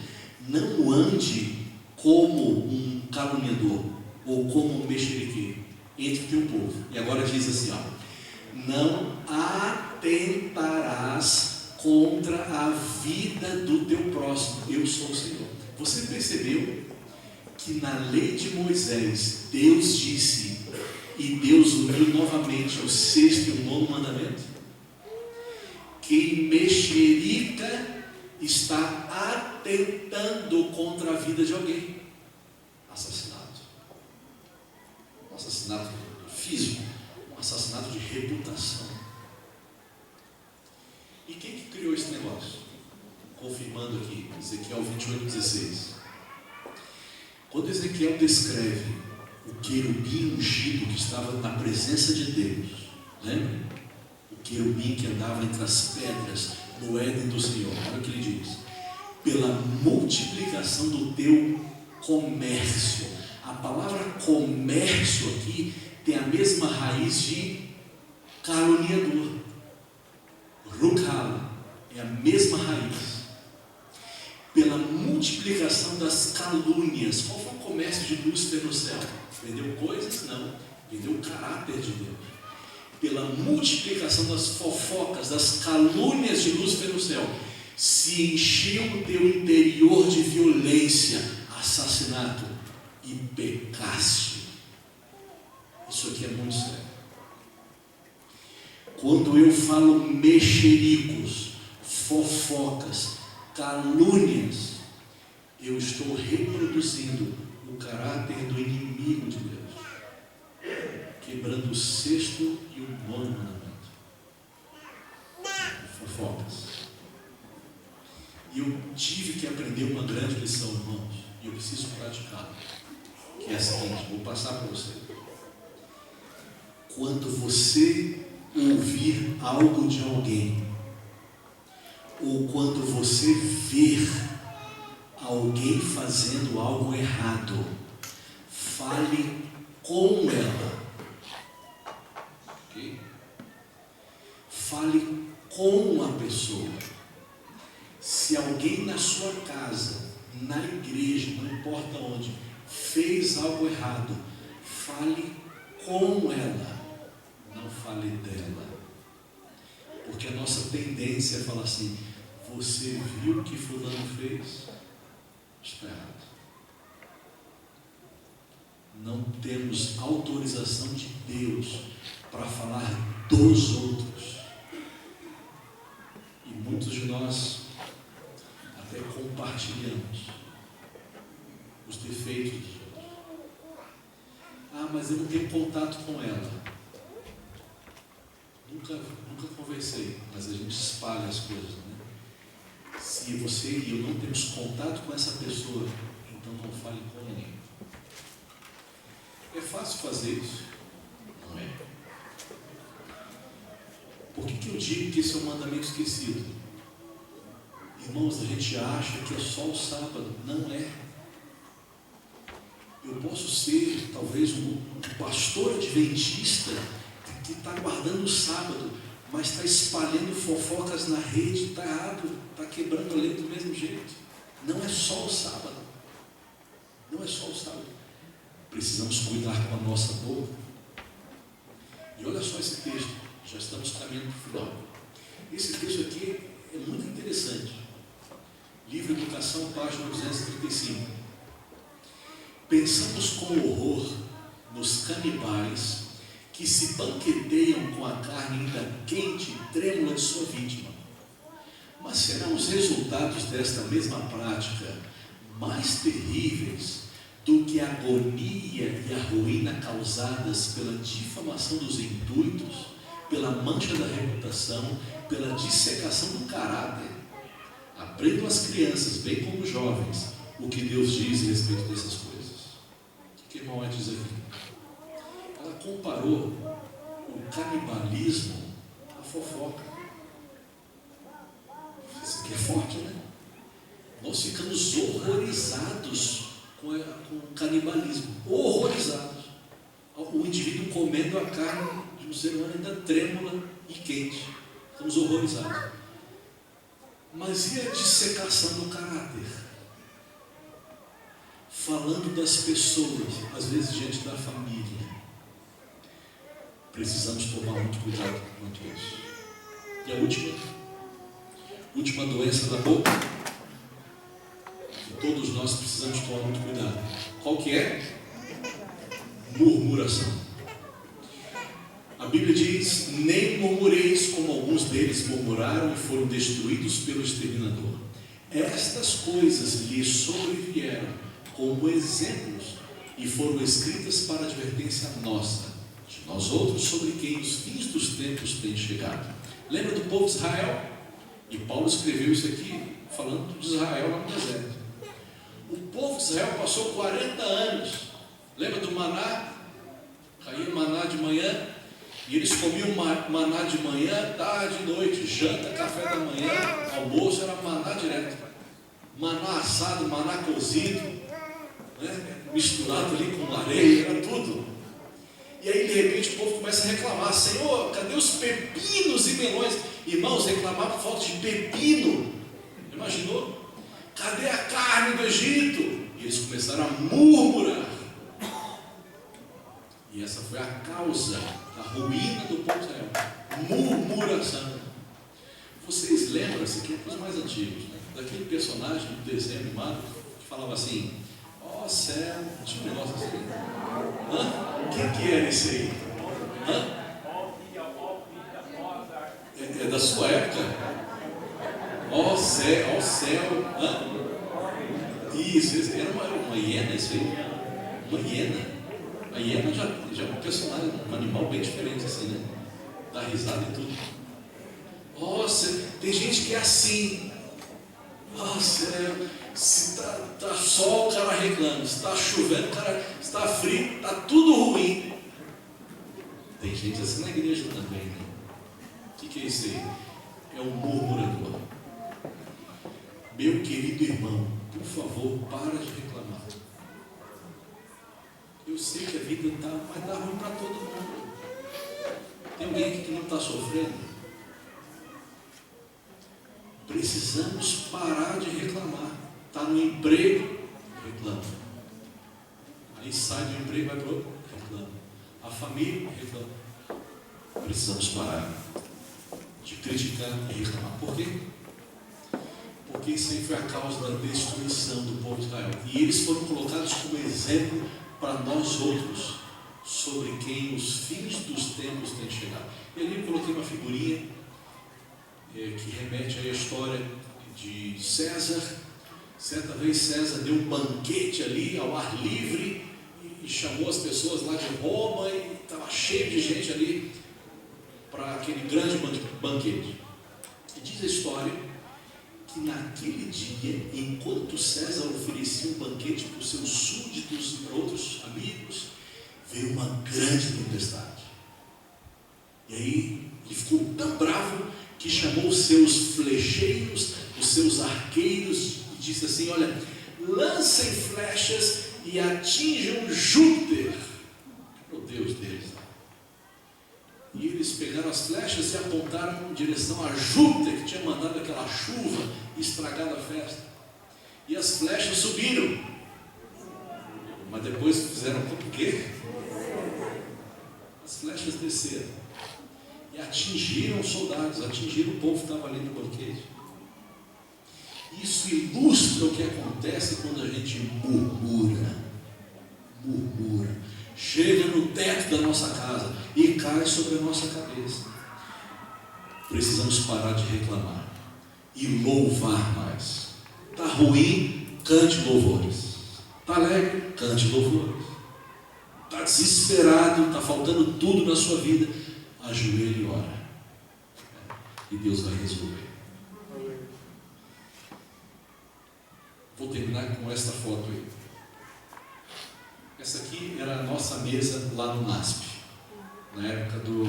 Não ande como um caluniador ou como um mexeriqueiro entre o teu povo. E agora diz assim, não atentarás contra a vida do teu próximo. Eu sou o Senhor. Você percebeu que na lei de Moisés Deus disse, e Deus uniu novamente o 6º e o 9º mandamento? Quem mexerica está atentando contra a vida de alguém. Assassinato. Um assassinato físico, um assassinato de reputação. E quem que criou esse negócio? Confirmando aqui, Ezequiel 28:16. Quando Ezequiel descreve o querubim ungido que estava na presença de Deus, lembra? O querubim que andava entre as pedras no Éden do Senhor. Olha o que ele diz: pela multiplicação do teu comércio. A palavra comércio aqui tem a mesma raiz de caluniador. Rukal é a mesma raiz. Pela multiplicação das calúnias. Qual foi o comércio de Lúcifer no céu? Vendeu coisas? Não. Vendeu o caráter de Deus. Pela multiplicação das fofocas, das calúnias de Lúcifer no céu, se encheu o teu interior de violência, assassinato e pecaste. Isso aqui é muito sério. Quando eu falo mexericos, fofocas, calúnias, eu estou reproduzindo o caráter do inimigo de Deus, quebrando o 6º e o 9º mandamento. Fofocas. E eu tive que aprender uma grande lição, irmãos, e eu preciso praticá-la, que é a seguinte, vou passar para você. Quando você ouvir algo de alguém, ou quando você ver alguém fazendo algo errado, fale com ela. Okay? Fale com a pessoa. Se alguém na sua casa, na igreja, não importa onde, fez algo errado, fale com ela, não fale dela. Porque a nossa tendência é falar assim: você viu o que fulano fez? Está errado. Não temos autorização de Deus para falar dos outros. E muitos de nós até compartilhamos os defeitos dos outros. Ah, mas eu não tenho contato com ela. Nunca conversei, mas a gente espalha as coisas, né? Se você e eu não temos contato com essa pessoa, então não fale com ninguém. É fácil fazer isso? Não é? Por que eu digo que esse é um mandamento esquecido? Irmãos, a gente acha que é só o sábado. Não é. Eu posso ser, talvez, um pastor adventista que está guardando o sábado, mas está espalhando fofocas na rede. Está errado, está quebrando a lei do mesmo jeito. Não é só o sábado. Não é só o sábado. Precisamos cuidar com a nossa boca. E olha só esse texto. Já estamos caminhando para o final. Esse texto aqui é muito interessante. Livro Educação, página 235. Pensamos com horror nos canibais que se banqueteiam com a carne ainda quente e trêmula de sua vítima. Mas serão os resultados desta mesma prática mais terríveis do que a agonia e a ruína causadas pela difamação dos intuitos, pela mancha da reputação, pela dissecação do caráter? Aprendam as crianças, bem como os jovens, o que Deus diz a respeito dessas coisas. O que a irmã diz aqui? Ela comparou o canibalismo à fofoca. Isso aqui é forte, né? Nós ficamos horrorizados com o canibalismo. Horrorizados. O indivíduo comendo a carne de um ser humano ainda trêmula e quente. Estamos horrorizados. Mas e a dissecação do caráter? Falando das pessoas, às vezes diante da família. Precisamos tomar muito cuidado quanto a isso. E a última doença da boca, que todos nós precisamos tomar muito cuidado. Qual que é? Murmuração. A Bíblia diz: nem murmureis como alguns deles murmuraram e foram destruídos pelo exterminador. Estas coisas lhes sobrevieram como exemplos e foram escritas para advertência nossa, de nós outros, sobre quem os fins dos tempos têm chegado. Lembra do povo de Israel? E Paulo escreveu isso aqui falando de Israel lá no deserto. O povo de Israel passou 40 anos. Lembra do maná? Caía maná de manhã. E eles comiam maná de manhã, tarde, noite, janta, café da manhã, almoço, era maná direto. Maná assado, maná cozido, né? Misturado ali com areia, era tudo. E aí de repente o povo começa a reclamar: Senhor, cadê os pepinos e melões? Irmãos, reclamar por falta de pepino. Imaginou? Cadê a carne do Egito? E eles começaram a murmurar. E essa foi a causa da ruína do povo de Israel. Murmuração. Vocês lembram, isso aqui é para os mais antigos, né? Daquele personagem do desenho animado que falava assim: ó céu, tinha um negócio assim. Hã? O que era esse aí? Hã? É da sua época? Ó céu, hã? Isso, era uma hiena, isso aí. Uma hiena. A hiena já é um personagem, um animal bem diferente assim, né? Dá risada e tudo. Nossa, tem gente que é assim. Nossa, se tá sol, o cara reclama. Se está chovendo, o cara, se está frio, está tudo ruim. Tem gente assim na igreja também, né? O que é isso aí? É um murmurador. Meu querido irmão, por favor, para de reclamar. Eu sei que a vida vai dar ruim para todo mundo. Tem alguém aqui que não está sofrendo? Precisamos parar de reclamar. Está no emprego, reclama. Aí sai do emprego, vai para o outro, reclama. A família, reclama. Precisamos parar de criticar e reclamar. Por quê? Porque isso aí foi a causa da destruição do povo de Israel. E eles foram colocados como exemplo para nós outros, sobre quem os fins dos tempos têm chegado. E ali eu coloquei uma figurinha que remete aí à história de César. Certa vez César deu um banquete ali ao ar livre e chamou as pessoas lá de Roma e estava cheio de gente ali para aquele grande banquete. E diz a história que naquele dia, enquanto César oferecia um banquete para os seus súditos e para outros amigos, veio uma grande tempestade. E aí ele ficou tão bravo que chamou os seus flecheiros, os seus arqueiros, e disse assim: olha, lancem flechas e atinjam Júpiter, o Deus deles. E eles pegaram as flechas e apontaram em direção a Júpiter, que tinha mandado aquela chuva e estragado a festa. E as flechas subiram. Mas depois fizeram o quê? As flechas desceram. E atingiram os soldados, atingiram o povo que estava ali no banquete. Isso ilustra o que acontece quando a gente murmura. Chega no teto da nossa casa e cai sobre a nossa cabeça. Precisamos parar de reclamar e louvar mais. Está ruim, cante louvores. Está alegre, cante louvores. Está desesperado, está faltando tudo na sua vida, ajoelhe e ora. E Deus vai resolver. Vou terminar com esta foto aí. Essa aqui era a nossa mesa lá no NASP, na época do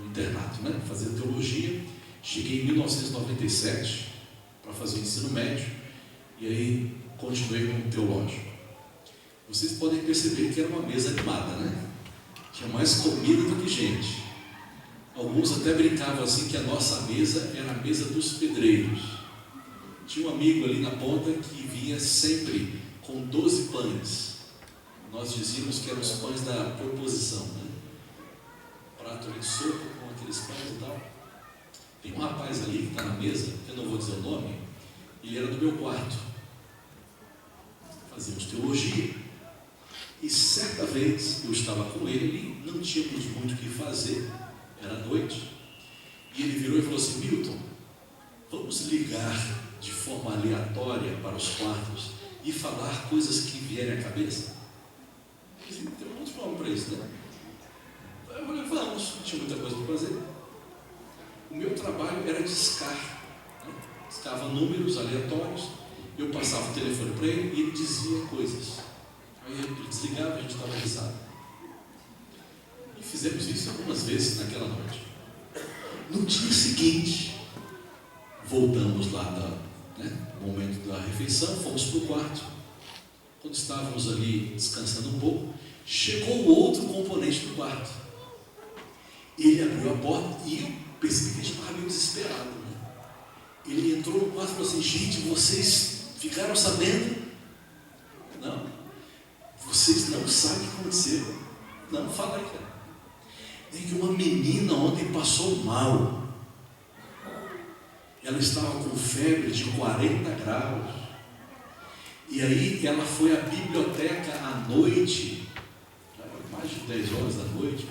internato, né? Fazendo teologia. Cheguei em 1997 para fazer o ensino médio e aí continuei com o teológico. Vocês podem perceber que era uma mesa animada, né? Tinha mais comida do que gente. Alguns até brincavam assim que a nossa mesa era a mesa dos pedreiros. Tinha um amigo ali na ponta que vinha sempre com 12 pães. Nós dizíamos que eram os pães da proposição, né? Prato de sopa com aqueles pães e tal. Tem um rapaz ali que está na mesa, eu não vou dizer o nome, ele era do meu quarto. Fazíamos teologia. E certa vez eu estava com ele, não tínhamos muito o que fazer, era noite. E ele virou e falou assim: Milton, vamos ligar de forma aleatória para os quartos e falar coisas que vierem à cabeça? Tem um monte de forma para isso, né? Eu falei: vamos, não tinha muita coisa para fazer. O meu trabalho era discar, né? Discava números aleatórios, eu passava o telefone para ele e ele dizia coisas. Aí ele desligava e a gente estava risado. E fizemos isso algumas vezes naquela noite. No dia seguinte, voltamos lá no momento da refeição, fomos para o quarto. Quando estávamos ali descansando um pouco, chegou o outro componente do quarto. Ele abriu a porta e eu percebi que ele estava meio desesperado, né? Ele entrou no quarto e falou assim: gente, vocês ficaram sabendo? Não. Vocês não sabem o que aconteceu. Não, fala aí, cara. É que uma menina ontem passou mal. Ela estava com febre de 40 graus. E aí ela foi à biblioteca à noite, mais de 10 horas da noite,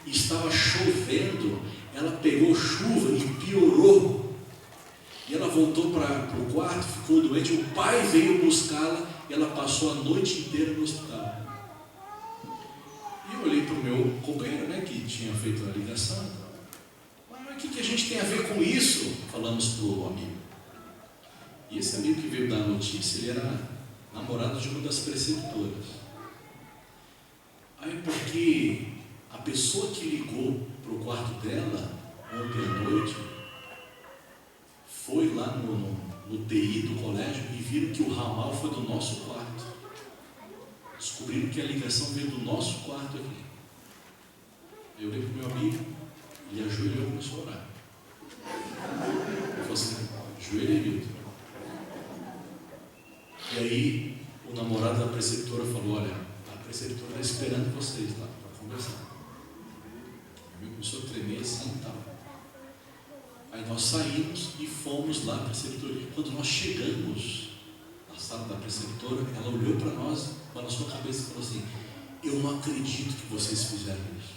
e estava chovendo. Ela pegou chuva e piorou. E ela voltou para o quarto, ficou doente. O pai veio buscá-la e ela passou a noite inteira no hospital. E eu olhei para o meu companheiro, né, que tinha feito a ligação. Mas o que a gente tem a ver com isso? Falamos para o amigo. E esse amigo que veio dar a notícia, ele era namorado de uma das preceptoras. Aí porque a pessoa que ligou para o quarto dela ontem à noite foi lá no TI do colégio e viram que o ramal foi do nosso quarto. Descobriram que a ligação veio do nosso quarto aqui. Eu olhei para o meu amigo, ele ajoelhou e começou a orar. Eu falei assim: ajoelha aí, Milton. E aí o namorado da preceptora falou: olha, a preceptora está esperando vocês lá para conversar. O amigo começou a tremer assim e tal. Aí nós saímos e fomos lá para a preceptoria. Quando nós chegamos na sala da preceptora, ela olhou para nós, balançou a cabeça e falou assim: eu não acredito que vocês fizeram isso.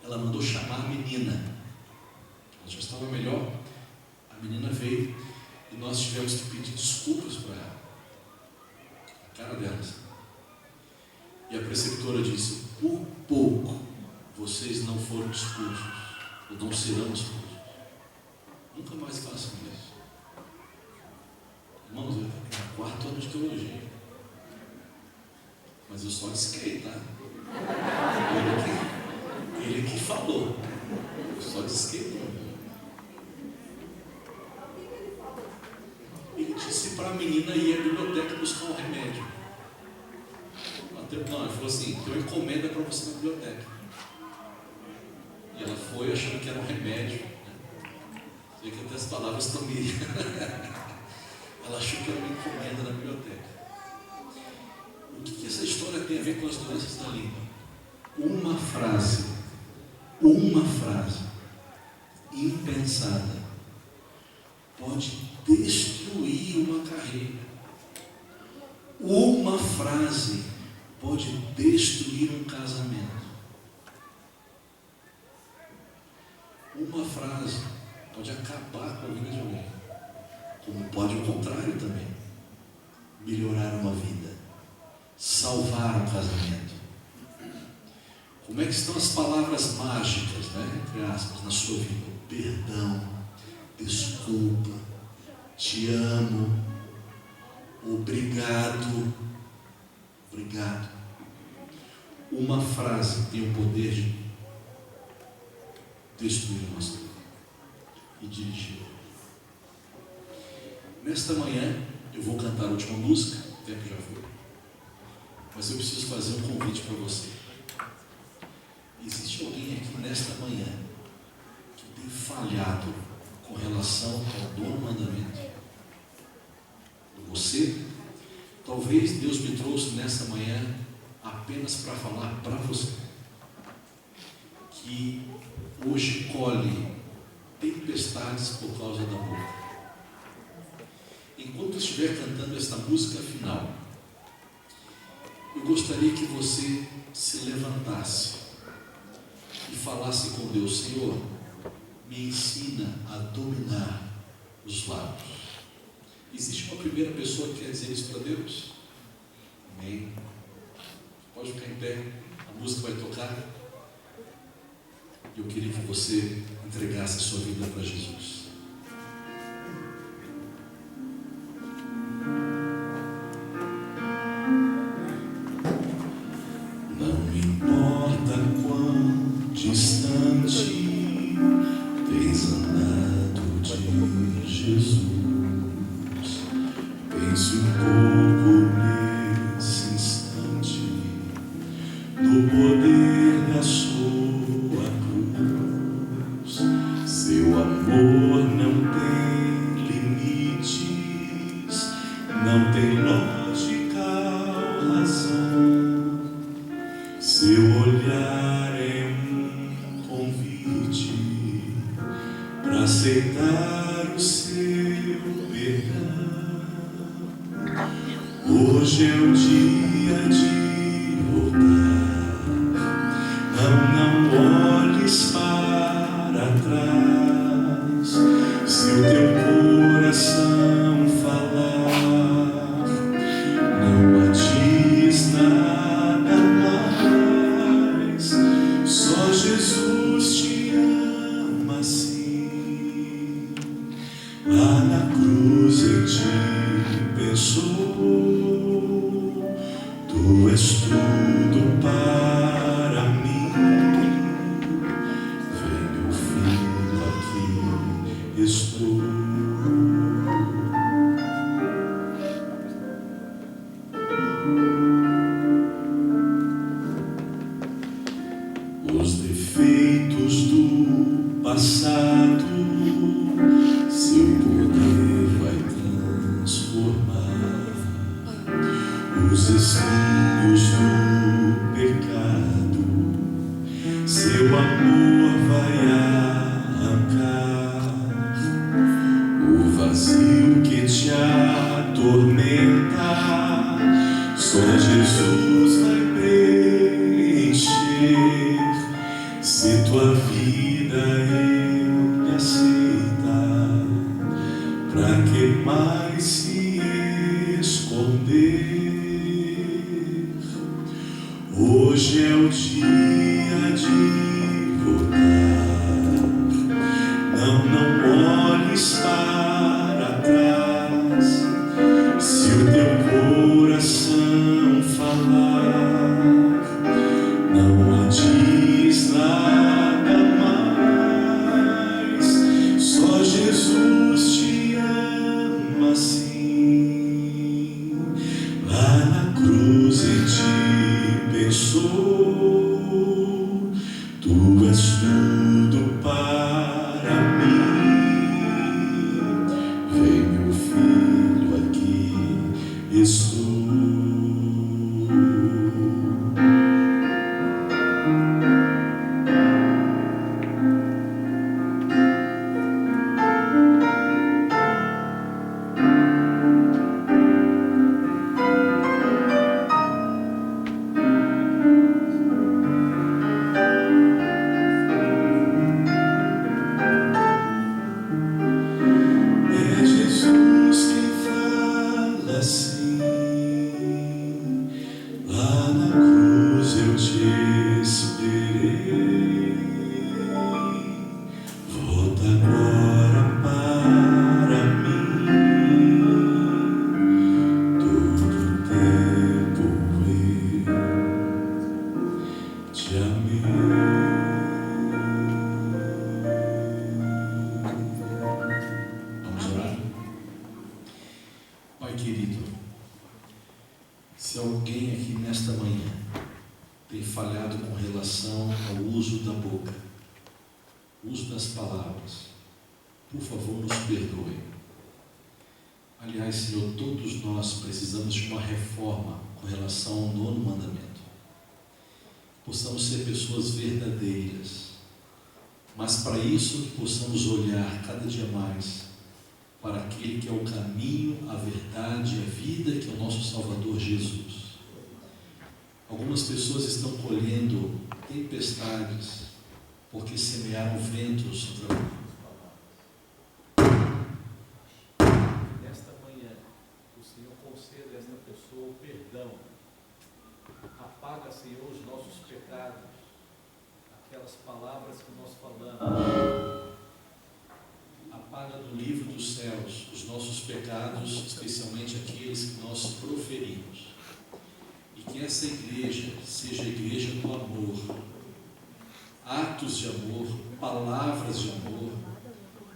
Ela mandou chamar a menina. Ela já estava melhor. A menina veio e nós tivemos que pedir desculpas para ela. A cara dela assim. E a preceptora disse: por pouco vocês não foram expulsos, ou não serão expulsos. Nunca mais façam isso. Irmãos, eu tenho 4 anos de teologia, mas eu só disquei, tá? Ele que falou. Eu só disquei. Ele disse para a menina ir à biblioteca buscar um remédio. Não, ele falou assim: tem uma encomenda para você na biblioteca. E ela foi achando que era um remédio. Sei que até as palavras estão meio. Ela achou que era uma encomenda na biblioteca. O que essa história tem a ver com as doenças da língua? Uma frase impensada pode destruir uma carreira. Uma frase pode destruir um casamento. Uma frase pode acabar com a vida de alguém, como pode o contrário também, melhorar uma vida, salvar um casamento. Como é que estão as palavras mágicas, né, entre aspas, na sua vida? Perdão, desculpa, te amo, obrigado. Uma frase tem o poder de destruir a nossa vida e dirigir. Nesta manhã eu vou cantar a última música, o tempo já foi, mas eu preciso fazer um convite para você. Existe alguém aqui nesta manhã que tem falhado com relação ao nono mandamento? Você? Talvez Deus me trouxe nesta manhã apenas para falar para você que hoje colhe tempestades por causa da boca. Enquanto eu estiver cantando esta música final, eu gostaria que você se levantasse e falasse com Deus: Senhor, me ensina a dominar os lábios. Existe uma primeira pessoa que quer dizer isso para Deus? Amém. Pode ficar em pé, a música vai tocar. Eu queria que você entregasse a sua vida para Jesus. Não importa quão distante tens andado de Jesus, pense um pouco nesse instante no poder da sua cruz. Seu amor não tem limites, não tem lógica ou razão. Seu olhar é um convite para aceitar o seu perdão. Hoje é o dia de voltar. Não olhes para trás. Se o teu coração falar, não adies nada mais. Só Jesus te ama assim. Lá na cruz em ti pensou. Tu és tudo para mim. Vem, meu filho, aqui estou. passado, seu poder vai transformar os espinhos do pecado, seu amor vai arrancar o vazio que te atormenta. Só Jesus vai preencher. Se tua vida Ele aceitar, pra que mais se esconder? Hoje é o dia de voltar. Não olhes para trás. Se o teu coração falar, não adies nada mais. Só Jesus te ama assim. Lá na cruz Ele te pensou. Tu és tudo para mim. Vem, meu filho, aqui estou. É Jesus quem fala assim. Lá na cruz eu te esperei. Volta agora para mim. Todo tempo eu te amei. Vamos orar? Pai querido, se alguém aqui nesta manhã tem falhado com relação ao uso da boca, uso das palavras, por favor, nos perdoe. Aliás, Senhor, todos nós precisamos de uma reforma com relação ao 9º mandamento. Possamos ser pessoas verdadeiras, mas para isso que possamos olhar cada dia mais para aquele que é o caminho, a verdade e a vida, que é o nosso Salvador Jesus. Algumas pessoas estão colhendo tempestades porque semearam ventos contra mim. Nesta manhã, o Senhor conceda a esta pessoa o perdão. Apaga, Senhor, os nossos pecados, aquelas palavras que nós falamos. Apaga do livro dos céus os nossos pecados, especialmente aqueles que nós proferimos. E que essa igreja seja a igreja do amor. Atos de amor, palavras de amor,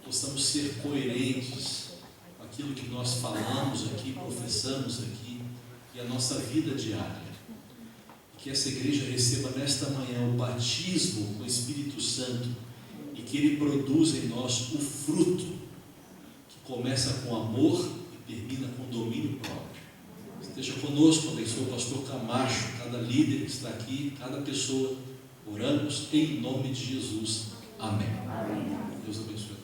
possamos ser coerentes com aquilo que nós falamos aqui, professamos aqui, e a nossa vida diária. E que essa igreja receba nesta manhã o batismo com o Espírito Santo, e que Ele produza em nós o fruto, que começa com amor e termina com domínio próprio. Esteja conosco, abençoe o pastor Camacho, cada líder que está aqui, cada pessoa. Oramos em nome de Jesus. Amém. Deus abençoe.